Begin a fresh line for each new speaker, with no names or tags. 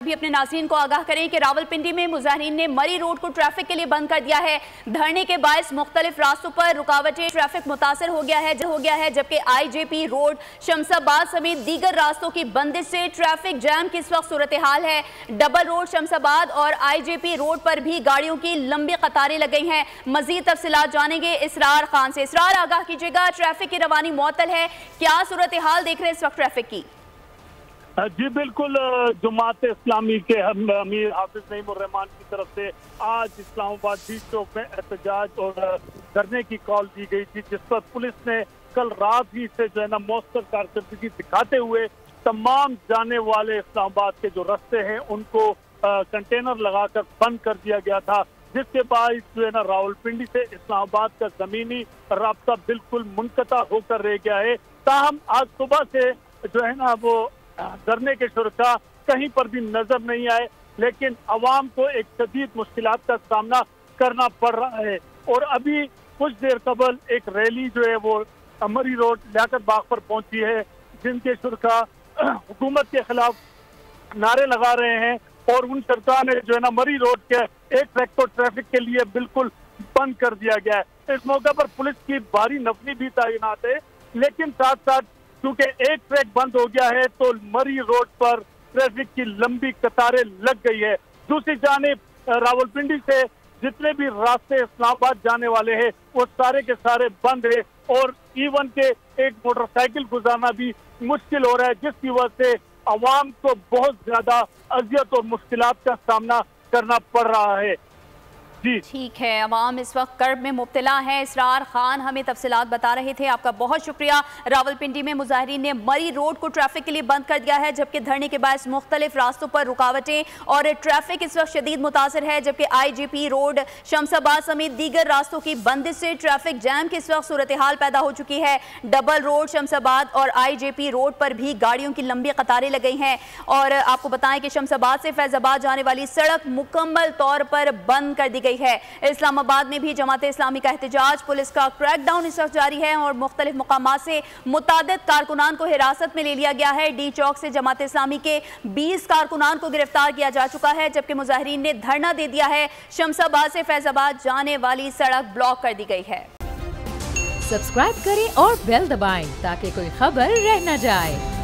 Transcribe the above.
भी अपने नाज़रीन को आगाह करें कि रावलपिंडी में मुजाहिरीन ने मरी रोड को ट्रैफिक के लिए बंद कर दिया है। धरने के बायस मुख्तलिफ रास्तों पर रुकावटें, ट्रैफिक मुतासर हो गया है, जबकि IJP रोड, शमशाबाद समेत दीगर रास्तों की बंदिश से ट्रैफिक जैम की इस वक्त सूरत हाल है। डबल रोड, शमशाबाद और IJP रोड पर भी गाड़ियों की लंबी कतारें लग गई हैं। मजीद तफसीलात जानेंगे इसरार खान से। इसरार, आगाह कीजिएगा, ट्रैफिक की रवानी मुअत्तल है, क्या सूरत हाल देख रहे हैं इस वक्त ट्रैफिक की?
जी बिल्कुल, जमात इस्लामी के अमीर हाफिज नईमुर्रहमान की तरफ से आज इस्लामाबाद बीच चौक में एहतजाज और धरने की कॉल दी गई थी, जिस पर पुलिस ने कल रात ही से जो है ना मौसर कारकर्दगी दिखाते हुए तमाम जाने वाले इस्लामाबाद के जो रास्ते हैं उनको कंटेनर लगाकर बंद कर दिया गया था, जिसके बाद जो है ना रावलपिंडी से इस्लामाबाद का जमीनी रास्ता बिल्कुल मुनक़ता होकर रह गया है। ताहम आज सुबह से जो है ना वो धरने के शुरका कहीं पर भी नजर नहीं आए, लेकिन अवाम को एक शदीद मुश्किलात का सामना करना पड़ रहा है। और अभी कुछ देर कबल एक रैली जो है वो अमरी रोड लियाकत बाग पर पहुंची है, जिनके शुरका हुकूमत के खिलाफ नारे लगा रहे हैं और उन शुरका ने जो है ना मरी रोड के एक ट्रैक को ट्रैफिक के लिए बिल्कुल बंद कर दिया गया है। इस मौके पर पुलिस की भारी नफरी भी तैनात है, लेकिन साथ साथ क्योंकि एक ट्रैक बंद हो गया है तो मरी रोड पर ट्रैफिक की लंबी कतारें लग गई है। दूसरी जानिब रावलपिंडी से जितने भी रास्ते इस्लामाबाद जाने वाले हैं वो सारे के सारे बंद है और इवन के एक मोटरसाइकिल गुजारना भी मुश्किल हो रहा है, जिसकी वजह से अवाम को बहुत ज्यादा अजियत और मुश्किलात का सामना करना पड़ रहा है।
ठीक है, अवाम इस वक्त कर्ब में मुब्तला है। इसरार खान हमें तफसीलात बता रहे थे, आपका बहुत शुक्रिया। रावलपिंडी में मुजाहिरीन ने मरी रोड को ट्रैफिक के लिए बंद कर दिया है, जबकि धरने के बायस मुख्तलिफ रास्तों पर रुकावटें और ट्रैफिक इस वक्त शदीद मुतासर है, जबकि IJP रोड, शमशाबाद समेत दीगर रास्तों की बंदिश से ट्रैफिक जैम की इस वक्त सूरत हाल पैदा हो चुकी है। डबल रोड, शमशाबाद और IJP रोड पर भी गाड़ियों की लंबी कतारें लग गई हैं। और आपको बताएं कि शमशाबाद से फैजाबाद जाने वाली सड़क मुकम्मल तौर पर बंद कर दी गई है। इस्लामाबाद में भी जमात इस्लामी का एहतजाज, पुलिस का क्रैकडाउन इस वक्त जारी है और मुख्तलिफ मकामात से मुतादिद कारकुनान को हिरासत में ले लिया गया है। डी चौक से जमात इस्लामी के 20 कारकुनान को गिरफ्तार किया जा चुका है, जबकि मुजाहिरीन ने धरना दे दिया है। शमशाबाद से फैजाबाद जाने वाली सड़क ब्लॉक कर दी गई है।
सब्सक्राइब करें और बेल दबाएं ताकि कोई खबर रह न जाए।